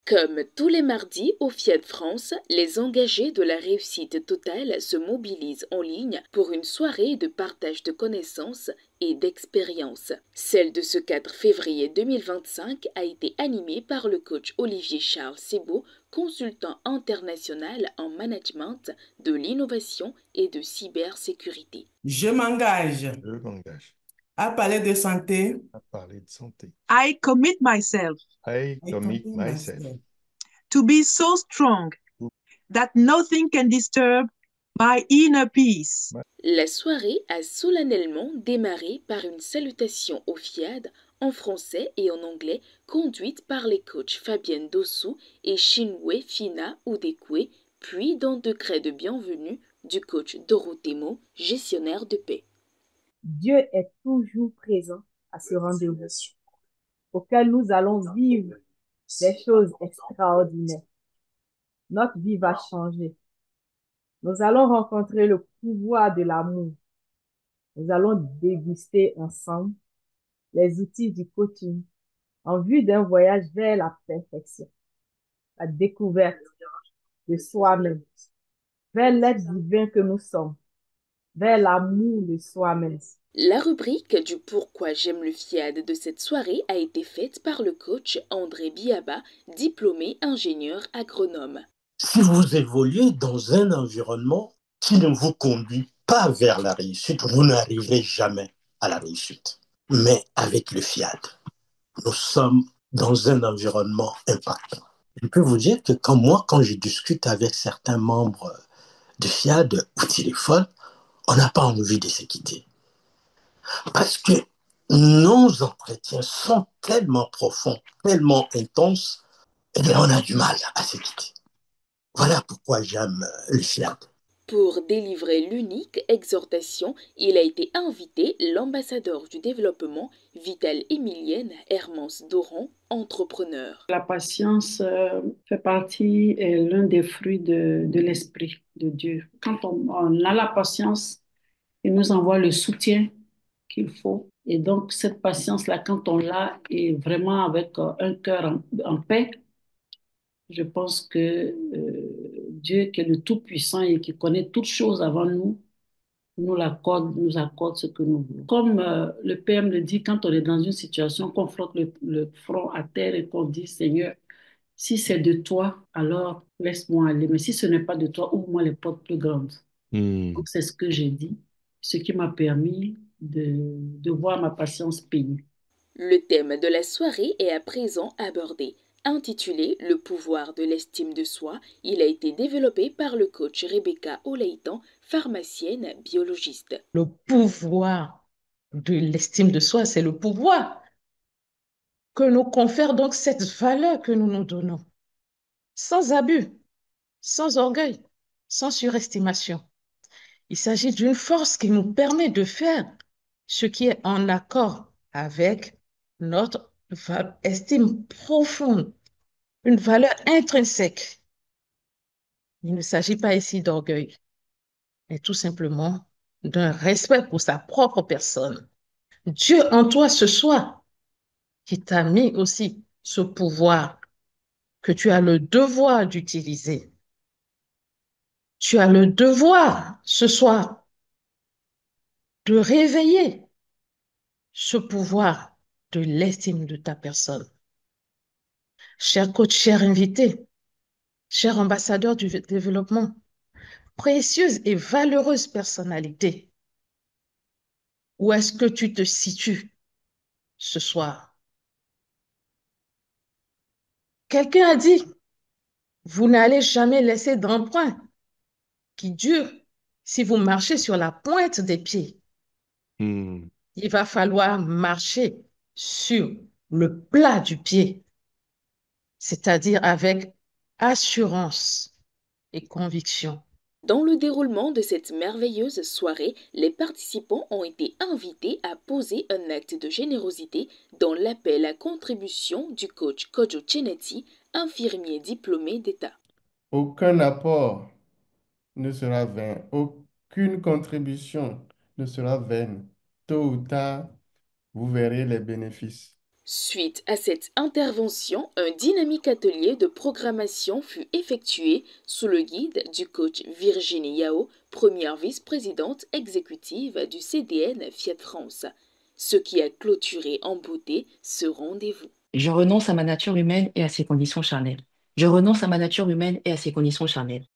Comme tous les mardis au Fiat France, les engagés de la réussite totale se mobilisent en ligne pour une soirée de partage de connaissances et d'expériences. Celle de ce 4 février 2025 a été animée par le coach Olivier Charles Sebaud, consultant international en management de l'innovation et de cybersécurité. Je m'engage Je m'engage à parler de santé. à parler de santé. I commit myself I I commit commit myself myself to be so strong that nothing can disturb my inner peace. La soirée a solennellement démarré par une salutation au FIAD en français et en anglais conduite par les coachs Fabienne Dossou et Chinwe Fina Udekwe, puis dans degré de bienvenue du coach Dorothée Mo, gestionnaire de paix. Dieu est toujours présent à ce rendez-vous auquel nous allons vivre des choses extraordinaires. Notre vie va changer. Nous allons rencontrer le pouvoir de l'amour. Nous allons déguster ensemble les outils du coaching en vue d'un voyage vers la perfection, la découverte de soi-même, vers l'être divin que nous sommes, vers l'amour de soi-même. La rubrique du Pourquoi j'aime le FIAD de cette soirée a été faite par le coach André Biaba, diplômé ingénieur agronome. Si vous évoluez dans un environnement qui ne vous conduit pas vers la réussite, vous n'arriverez jamais à la réussite. Mais avec le FIAD, nous sommes dans un environnement impactant. Je peux vous dire que quand je discute avec certains membres de FIAD au téléphone, on n'a pas envie de se quitter. Parce que nos entretiens sont tellement profonds, tellement intenses, et bien on a du mal à se quitter. Voilà pourquoi j'aime le FIAD. Pour délivrer l'unique exhortation, il a été invité l'ambassadeur du développement, Vital Emilienne Hermance Doron, entrepreneur. La patience fait partie, est l'un des fruits de l'Esprit de Dieu. Quand on a la patience, il nous envoie le soutien qu'il faut. Et donc, cette patience-là, quand on l'a, et vraiment avec un cœur en paix, je pense que Dieu, qui est le Tout-Puissant et qui connaît toutes choses avant nous, nous accorde ce que nous voulons. Comme le PM le dit, quand on est dans une situation, qu'on frotte le front à terre et qu'on dit, Seigneur, si c'est de toi, alors laisse-moi aller. Mais si ce n'est pas de toi, ouvre-moi les portes plus grandes. Donc, c'est ce que j'ai dit, ce qui m'a permis de voir ma patience payer. Le thème de la soirée est à présent abordé. Intitulé Le pouvoir de l'estime de soi, il a été développé par le coach Rebecca Olaïtan, pharmacienne biologiste. Le pouvoir de l'estime de soi, c'est le pouvoir que nous confère donc cette valeur que nous nous donnons, sans abus, sans orgueil, sans surestimation. Il s'agit d'une force qui nous permet de faire ce qui est en accord avec notre estime profonde, une valeur intrinsèque. Il ne s'agit pas ici d'orgueil, mais tout simplement d'un respect pour sa propre personne. Dieu en toi ce soir, qui t'a mis aussi ce pouvoir que tu as le devoir d'utiliser. Tu as le devoir ce soir de réveiller ce pouvoir de l'estime de ta personne. Cher coach, cher invité, cher ambassadeur du développement, précieuse et valeureuse personnalité, où est-ce que tu te situes ce soir? Quelqu'un a dit, vous n'allez jamais laisser d'empreinte qui dure si vous marchez sur la pointe des pieds. Il va falloir marcher sur le plat du pied, c'est-à-dire avec assurance et conviction. Dans le déroulement de cette merveilleuse soirée, les participants ont été invités à poser un acte de générosité dans l'appel à contribution du coach Kojo Cheneti, infirmier diplômé d'État. Aucun apport ne sera vain, aucune contribution ne sera vaine. Tôt ou tard, vous verrez les bénéfices. Suite à cette intervention, un dynamique atelier de programmation fut effectué sous le guide du coach Virginie Yao, première vice-présidente exécutive du CDN Fiat France, ce qui a clôturé en beauté ce rendez-vous. Je renonce à ma nature humaine et à ses conditions charnelles. Je renonce à ma nature humaine et à ses conditions charnelles.